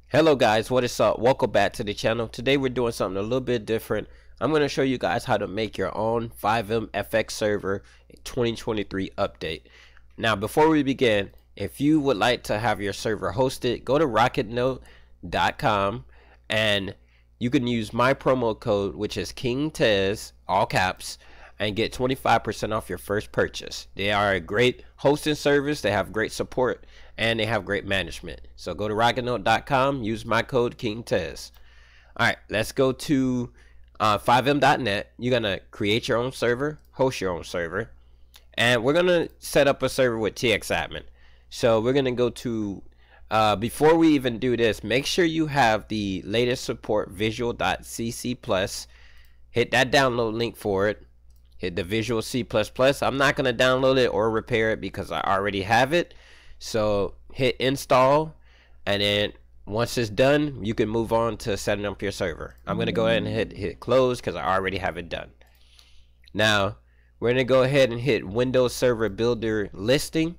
Hello guys, what is up? Welcome back to the channel. Today we're doing something a little bit different. I'm going to show you guys how to make your own FiveM FX server 2023 update. Now before we begin, if you would like to have your server hosted, go to rocketnote.com and you can use my promo code, which is KingTez, all caps, and get 25% off your first purchase. They are a great hosting service, they have great support, and they have great management. So go to rocketnote.com, use my code KingTez. Alright, let's go to FiveM.net. You're gonna create your own server, host your own server, and we're gonna set up a server with TXadmin. So we're gonna go to before we even do this, make sure you have the latest support visual.cc+. Hit that download link for it. Hit the Visual C++. I'm not going to download it or repair it because I already have it. So hit install, and then once it's done, you can move on to setting up your server. I'm going to go ahead and hit close because I already have it done. Now we're going to go ahead and hit Windows Server Builder listing.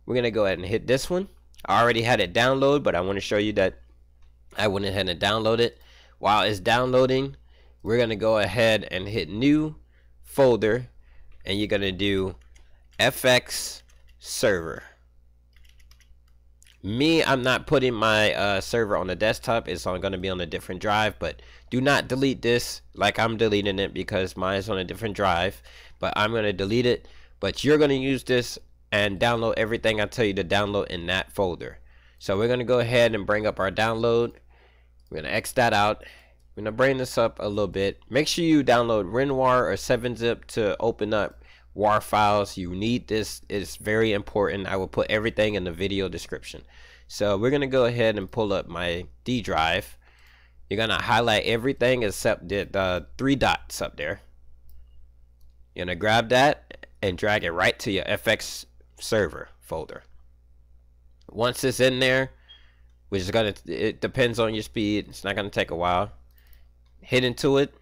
We're going to go ahead and hit this one. I already had it download, but I want to show you that I went ahead and download it. While it's downloading, we're going to go ahead and hit new folder, and you're going to do FX server. I'm not putting my server on the desktop. It's going to be on a different drive, but do not delete this like I'm deleting it because mine is on a different drive. But I'm going to delete it, but you're going to use this and download everything I tell you to download in that folder. So we're going to go ahead and bring up our download. We're going to X that out. I'm going to bring this up a little bit. Make sure you download WinRAR or 7-zip to open up WAR files. You need this. It's very important. I will put everything in the video description. So we're going to go ahead and pull up my D drive. You're going to highlight everything except the 3 dots up there. You're going to grab that and drag it right to your FX server folder. Once it's in there, which is going to, it depends on your speed. It's not going to take a while. Hit into it.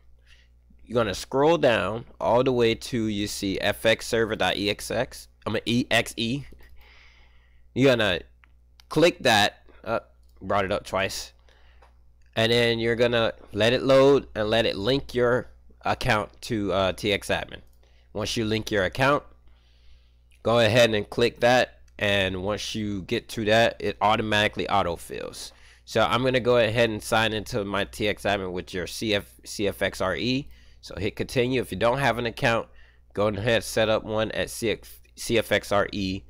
You're going to scroll down all the way to you see fxserver.exe. exe. You're going to click that. Brought it up twice. And then you're going to let it load and let it link your account to TXadmin. Once you link your account, go ahead and click that. And once you get to that, it automatically autofills. So I'm going to go ahead and sign into my TXadmin with your CFXRE. So hit continue. If you don't have an account, go ahead and set up one at CFXRE.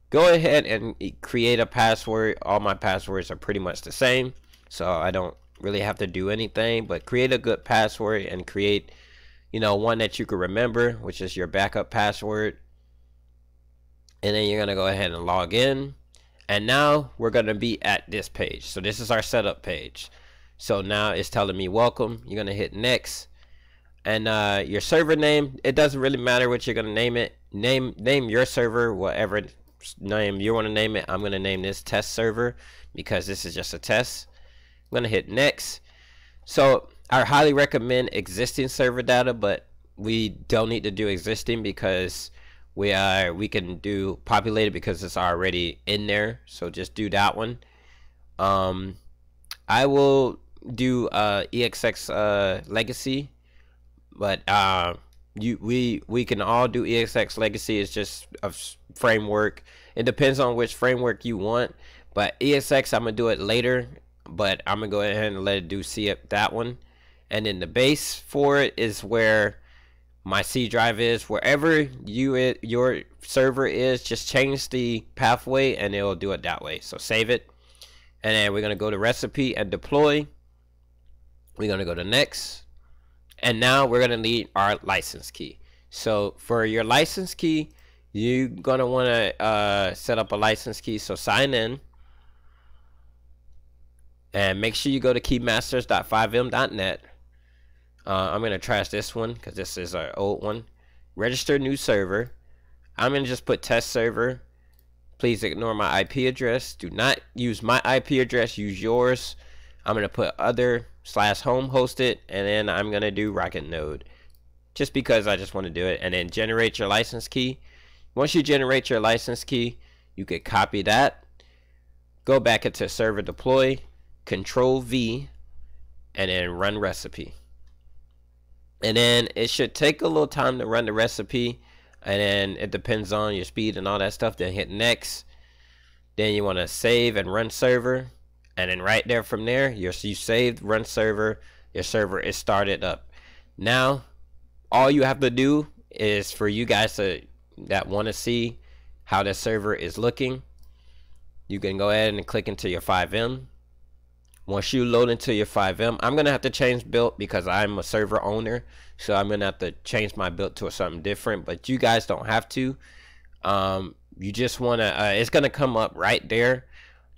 Go ahead and create a password. All my passwords are pretty much the same, so I don't really have to do anything, but create a good password and create, one that you can remember, which is your backup password. And then you're going to go ahead and log in. And now we're going to be at this page. So this is our setup page. So now it's telling me welcome. You're going to hit next. And your server name, it doesn't really matter what you're going to name it. Name your server, whatever name you want to name it. I'm going to name this test server because this is just a test. I'm going to hit next. So I highly recommend existing server data, but we don't need to do existing because we can do populated because it's already in there. So just do that one. I will do EXX legacy, but we can all do EXX legacy. It's just a framework. It depends on which framework you want, but EXX I'm gonna do it later, but I'm gonna go ahead and let it do that one. And then the base for it is where my C drive is. Wherever your server is, just change the pathway and it will do it that way. So save it, and then we're going to go to recipe and deploy. We're going to go to next, and now we're going to need our license key. So for your license key, you're going to want to set up a license key. So sign in and make sure you go to keymasters.fivem.net. I'm going to trash this one because this is our old one. Register new server. I'm going to just put test server. Please ignore my IP address. Do not use my IP address. Use yours. I'm going to put other/home hosted, and then I'm going to do Rocket Node just because I just want to do it. And then generate your license key. Once you generate your license key, you could copy that, go back into server deploy, Control V, and then run recipe. And then it should take a little time to run the recipe, and then it depends on your speed and all that stuff. Then hit next. Then you want to save and run server, and then right there from there, you saved, run server, your server is started up. Now all you have to do is, for you guys that want to see how the server is looking, you can go ahead and click into your FiveM. Once you load into your FiveM, I'm gonna have to change build because I'm a server owner, so I'm gonna have to change my build to something different, but you guys don't have to. You just wanna it's gonna come up right there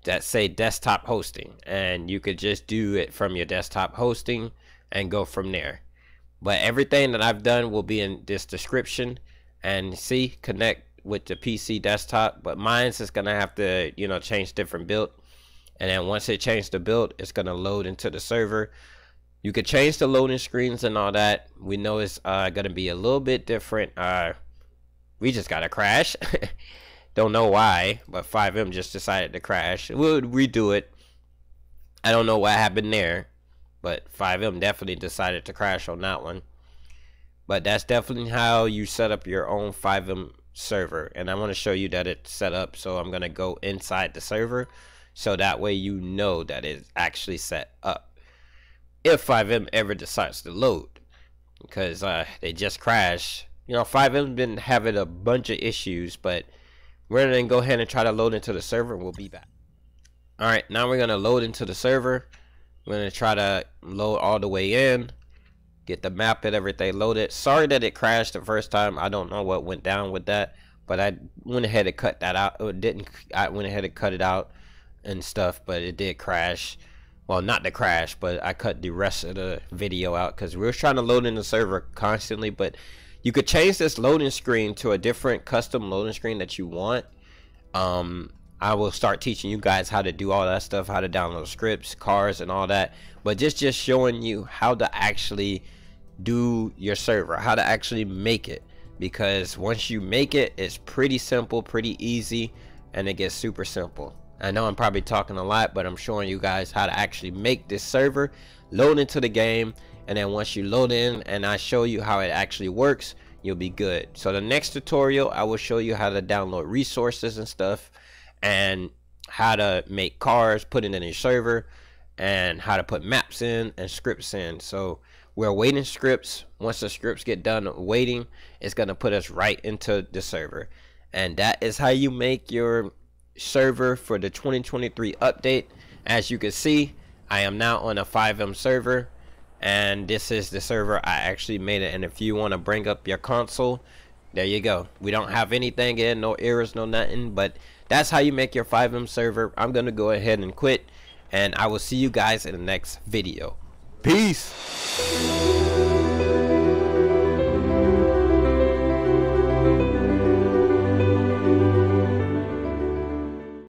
that say desktop hosting, and you could just do it from your desktop hosting and go from there. But everything that I've done will be in this description, and see, connect with the PC desktop. But mine's is gonna have to, you know, change different build. And then once it changed the build, it's gonna load into the server. You could change the loading screens and all that. We know it's gonna be a little bit different. We just got a crash. Don't know why, but FiveM just decided to crash. We'll redo it. I don't know what happened there, but FiveM definitely decided to crash on that one. But that's definitely how you set up your own FiveM server, and I want to show you that it's set up. So I'm gonna go inside the server, so that way you know that it's actually set up if FiveM ever decides to load, because they just crashed. You know, FiveM's been having a bunch of issues, but we're gonna go ahead and try to load into the server, and we'll be back. All right, now we're gonna load into the server. We're gonna try to load all the way in, get the map and everything loaded. Sorry that it crashed the first time. I don't know what went down with that, but I went ahead and cut that out. I went ahead and cut it out and stuff, but it did crash. Well, not the crash, but I cut the rest of the video out because we were trying to load in the server constantly. But you could change this loading screen to a different custom loading screen that you want. I will start teaching you guys how to do all that stuff, how to download scripts, cars, and all that. But just showing you how to actually do your server, how to actually make it, because once you make it, it's pretty simple, pretty easy, and it gets super simple. I know I'm probably talking a lot, but I'm showing you guys how to actually make this server, load into the game, and then once you load in and I show you how it actually works, you'll be good. So the next tutorial, I will show you how to download resources and stuff, and how to make cars, put it in your server, and how to put maps in and scripts in. So we're waiting scripts. Once the scripts get done waiting, it's gonna put us right into the server, and that is how you make your server for the 2023 update. As you can see, I am now on a FiveM server, and this is the server I actually made it. And if you want to bring up your console, there you go. We don't have anything in, no errors, no nothing, but that's how you make your FiveM server. I'm gonna go ahead and quit, and I will see you guys in the next video. Peace.